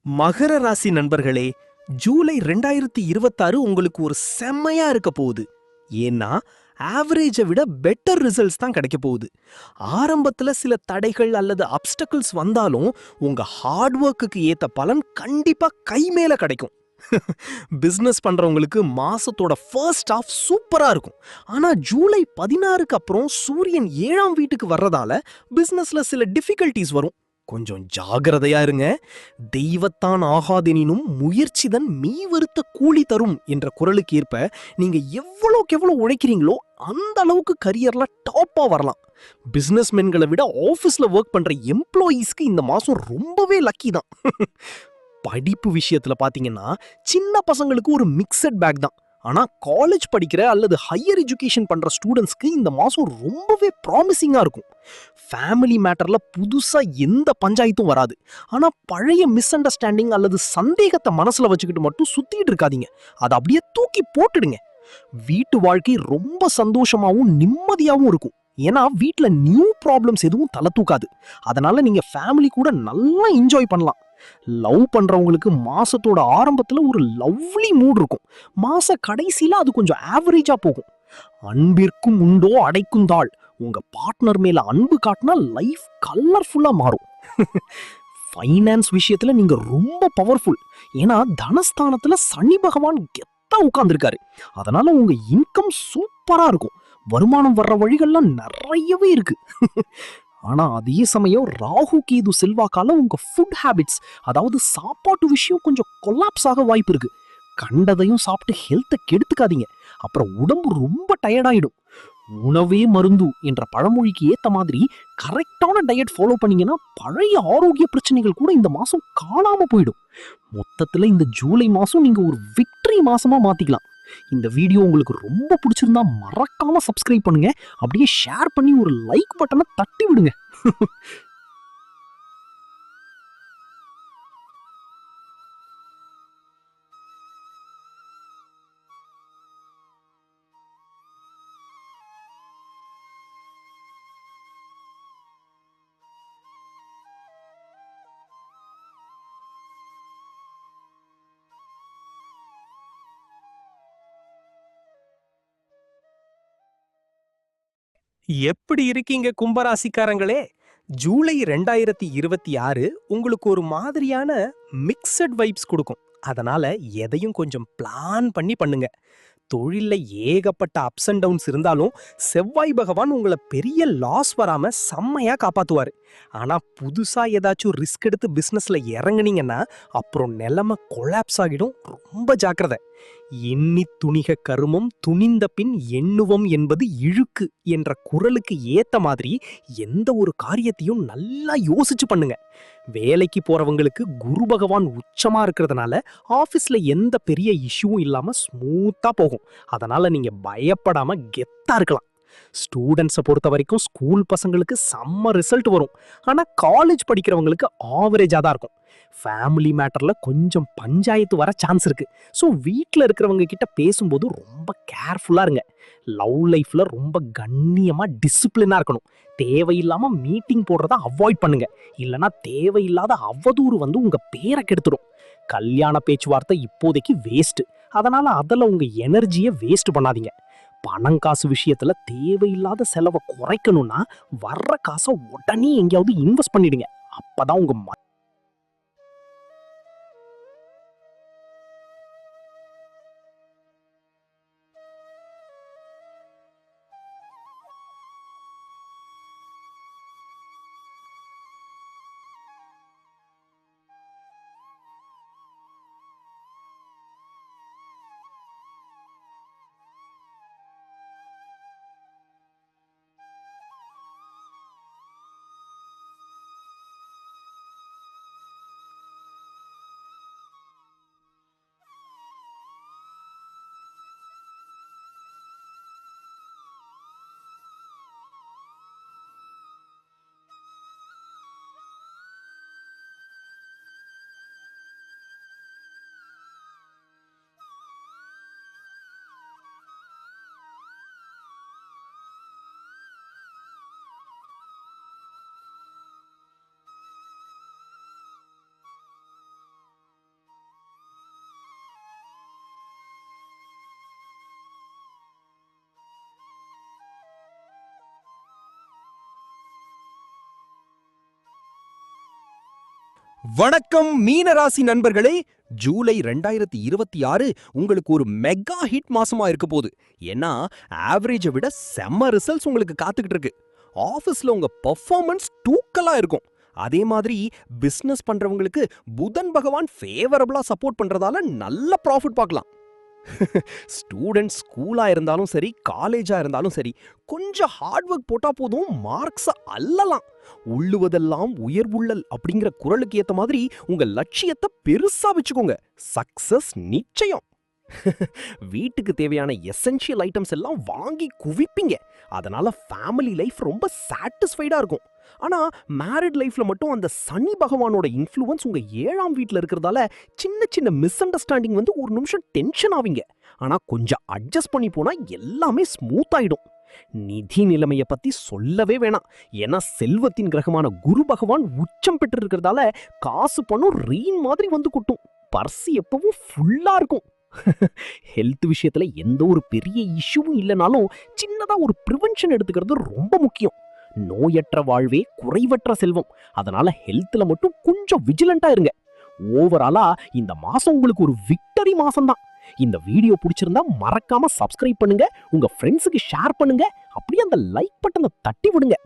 மகர ராசி நண்பர்களே, ஜூலை 2026 உங்களுக்கு ஒரு செம்மையா இருக்க போகுது. ஏன்னா ஆவரேஜை விட பெட்டர் ரிசல்ட்ஸ் தான் கிடைக்க போகுது. ஆரம்பத்துல சில தடைகள் அல்லது அப்டக்கிள்ஸ் வந்தாலும் உங்க ஹார்ட் ஒர்க்குக்கு ஏத்த பலன் கண்டிப்பா கை மேல கிடைக்கும். பிசினஸ் பண்றவங்களுக்கு மாசத்தோட ஃபர்ஸ்ட் ஹாஃப் சூப்பரா இருக்கும். ஆனா ஜூலை 16க்கு அப்புறம் சூரியன் 7ஆம் வீட்டுக்கு வர்றதால பிசினஸ்ல சில டிஃபிகல்டிஸ் வரும். கொஞ்சம் ஜாகிரதையா இருங்க. தெய்வத்தான் ஆகாதெனினும் முயற்சிதன் மீ வருத்த கூலி தரும் என்ற குறளுக்கு ஏற்ப நீங்க எவ்வளோக்கு எவ்வளோ உழைக்கிறீங்களோ அந்த அளவுக்கு கரியர்ல டாப்பா வரலாம். பிசினஸ் மென்களை விட ஆபீஸ்ல ஒர்க் பண்ற எம்ப்ளாயீஸ்க்கு இந்த மாசம் ரொம்பவே லக்கி தான். படிப்பு விஷயத்துல பாத்தீங்கன்னா சின்ன பசங்களுக்கு ஒரு மிக்சட் பேக் தான். ஆனா காலேஜ் படிக்கிற அல்லது ஹையர் எஜுகேஷன் பண்ற ஸ்டூடெண்ட்ஸ்க்கு இந்த மாசம் ரொம்பவே ப்ராமிசிங்கா இருக்கும். ஃபேமிலி மேட்டர்ல புதுசா எந்த பஞ்சாயத்தும் வராது. ஆனா பழைய மிஸ் அண்டர்ஸ்டாண்டிங் அல்லது சந்தேகத்தை மனசுல வச்சுக்கிட்டு மட்டும் சுத்திட்டு இருக்காதீங்க. அதை அப்படியே தூக்கி போட்டுடுங்க. வீட்டு வாழ்க்கை ரொம்ப சந்தோஷமாவும் நிம்மதியாவும் இருக்கும். ஏன்னா வீட்ல நியூ ப்ராப்ளம்ஸ் எதுவும் தலை தூக்காது. அதனால நீங்க ஃபேமிலி கூட நல்லா என்ஜாய் பண்ணலாம். லவ் பண்றவங்களுக்கு மாசத்தோட ஆரம்பத்துல ஒரு லவ்லி மூட் இருக்கும். மாச கடைசியில அது கொஞ்சம் ஆவரேஜா போகும். அன்பிற்கும் உண்டோ அடைக்கும் தாள். உங்க பார்ட்னர் மேல அன்பு காட்டினா லைஃப் கலர்ஃபுல்லா மாறும். ஃபைனான்ஸ் விஷயத்துல நீங்க ரொம்ப பவர்ஃபுல். ஏன்னா தனஸ்தானத்துல சனி பகவான் கெத்தா உட்கார்ந்துருக்காரு. அதனால உங்க இன்கம் சூப்பரா இருக்கும். வருமானம் வர்ற வழிகள்லாம் நிறையவே இருக்கு. ஆனா அதே சமயம் ராகு கேது செல்வாக்கால உங்க ஃபுட் ஹேபிட்ஸ், அதாவது சாப்பாட்டு விஷயம் கொஞ்சம் கொலாப்ஸ் ஆக வாய்ப்பு இருக்கு. கண்டதையும் சாப்பிட்டு ஹெல்த்தை கெடுத்துக்காதீங்க. அப்புறம் உடம்பு ரொம்ப டயர்டாயிடும். உணவே மருந்து என்ற பழமொழிக்கு ஏத்த மாதிரி கரெக்டான டயட் ஃபாலோ பண்ணீங்கன்னா பழைய ஆரோக்கிய பிரச்சனைகள் கூட இந்த மாசம் காணாம போயிடும். மொத்தத்துல இந்த ஜூலை மாசம் நீங்க ஒரு விக்டரி மாசமா மாத்திக்கலாம். இந்த வீடியோ உங்களுக்கு ரொம்ப பிடிச்சிருந்தா மறக்காம சப்ஸ்கிரைப் பண்ணுங்க. அப்படியே ஷேர் பண்ணி ஒரு லைக் பட்டனை தட்டி விடுங்க. எப்படி இருக்கீங்க கும்பராசிக்காரங்களே? ஜூலை 2026 உங்களுக்கு ஒரு மாதிரியான மிக்சட் வைப்ஸ் கொடுக்கும். அதனால எதையும் கொஞ்சம் பிளான் பண்ணி பண்ணுங்க. தொழில்ல ஏகப்பட்ட அப்ஸ் அண்ட் டவுன்ஸ் இருந்தாலும் செவ்வாய் பகவான் உங்களை பெரிய லாஸ் வராம செம்மையா காப்பாத்துவாரு. ஆனா புதுசா ஏதாச்சும் ரிஸ்க் எடுத்து பிசினஸ்ல இறங்குனீங்கன்னா அப்புறம் நிலைமை கொலாப்ஸ் ஆகிடும். ரொம்ப ஜாக்கிரதை. எண்ணி துணிக கருமம் துணிந்த பின் எண்ணுவம் என்பது இழுக்கு என்ற குறளுக்கு ஏத்த மாதிரி எந்த ஒரு காரியத்தையும் நல்லா யோசிச்சு பண்ணுங்க. வேலைக்கு போறவங்களுக்கு குரு பகவான் உச்சமா இருக்கிறதுனால ஆபீஸ்ல எந்த பெரிய இஷ்யூவும் இல்லாம ஸ்மூத்தா போகும். அதனால நீங்க பயப்படாம கெத்தா இருக்கலாம். ஸ்டூடெண்ட்ஸை பொறுத்த வரைக்கும் ஸ்கூல் பசங்களுக்கு செம்ம ரிசல்ட் வரும். ஆனா காலேஜ் படிக்கிறவங்களுக்கு ஆவரேஜா தான் இருக்கும். ஃபேமிலி மேட்டர்ல கொஞ்சம் பஞ்சாயத்து வர சான்ஸ் இருக்கு. ஸோ வீட்டில் இருக்கிறவங்க கிட்ட பேசும்போது ரொம்ப கேர்ஃபுல்லா இருங்க. லவ் லைஃப்ல ரொம்ப கண்ணியமா டிசிப்ளினா இருக்கணும். தேவையில்லாம மீட்டிங் போடுறத அவாய்ட் பண்ணுங்க. இல்லனா தேவையில்லாத அவதூறு வந்து உங்க பேரை கெடுத்துடும். கல்யாண பேச்சுவார்த்தை இப்போதைக்கு வேஸ்ட். அதனால அதுல உங்க எனர்ஜியை வேஸ்ட் பண்ணாதீங்க. பணம் காசு விஷயத்துல தேவையில்லாத செலவை குறைக்கணும்னா வர்ற காசை உடனே எங்கேயாவது இன்வெஸ்ட் பண்ணிடுங்க. அப்பதான் உங்க வணக்கம் மீனராசி நண்பர்களே. ஜூலை 2026 உங்களுக்கு ஒரு மெகா ஹிட் மாசமா இருக்க போகுது. ஏன்னா ஆவரேஜை விட செம்ம ரிசல்ட்ஸ் உங்களுக்கு காத்துக்கிட்டு இருக்கு. ஆபீஸ்ல உங்க பெர்ஃபார்மன்ஸ் தூக்கலா இருக்கும். அதே மாதிரி பிசினஸ் பண்றவங்களுக்கு புதன் பகவான் ஃபேவரபிளா சப்போர்ட் பண்றதால நல்ல ப்ராஃபிட் பார்க்கலாம். ஸ்டூடெண்ட்ஸ் ஸ்கூலா இருந்தாலும் சரி, காலேஜா இருந்தாலும் சரி, கொஞ்சம் ஹார்ட் ஒர்க் போட்டா போதும் மார்க்ஸ அள்ளலாம். உள்ளுவதெல்லாம் உயர்வுள்ளல் அப்படிங்கிற குறளுக்கு ஏத்த மாதிரி உங்க லட்சியத்தை பெருசா வச்சுக்கோங்க. சக்சஸ் நிச்சயம். வீட்டுக்கு தேவையான எசென்ஷியல் ஐட்டம்ஸ் எல்லாம் வாங்கி குவிப்பீங்க. அதனால ஃபேமிலி லைஃப் ரொம்ப சாட்டிஸ்ஃபைடா இருக்கும். ஆனா மேரிட் லைஃப்ல மட்டும் அந்த சனி பகவானோட இன்ஃப்ளூயன்ஸ் உங்க 7ஆம் வீட்ல இருக்கிறதால சின்ன சின்ன மிஸ் அண்டர்ஸ்டாண்டிங் வந்து ஒரு நிமிஷம் டென்ஷன் ஆவீங்க. ஆனா கொஞ்சம் அட்ஜஸ்ட் பண்ணி போனா எல்லாமே ஸ்மூத் ஆயிடும். நிதி நிலைமைய பத்தி சொல்லவே வேணாம். ஏன்னா செல்வத்தின் கிரகமான குரு பகவான் உச்சம் பெற்று இருக்கிறதால காசு பணம் ரெயின் மாதிரி வந்து கொட்டும். பர்ஸ் எப்பவும் ஃபுல்லா இருக்கும். ஹெல்த் விஷயத்துல எந்த ஒரு பெரிய இஷ்யூவும் இல்லைனாலும் சின்னதா ஒரு ப்ரிவென்ஷன் எடுத்துக்கிறது ரொம்ப முக்கியம். நோயற்ற வாழ்வே குறைவற்ற செல்வம். அதனால ஹெல்த்ல மட்டும் கொஞ்சம் விஜிலண்டா இருங்க. ஓவராலா இந்த மாசம் உங்களுக்கு ஒரு விக்டரி மாசம் தான். இந்த வீடியோ பிடிச்சிருந்தா மறக்காம சப்ஸ்கிரைப் பண்ணுங்க, உங்க ஃப்ரெண்ட்ஸுக்கு ஷேர் பண்ணுங்க, அப்படியே அந்த லைக் பட்டனை தட்டி விடுங்க.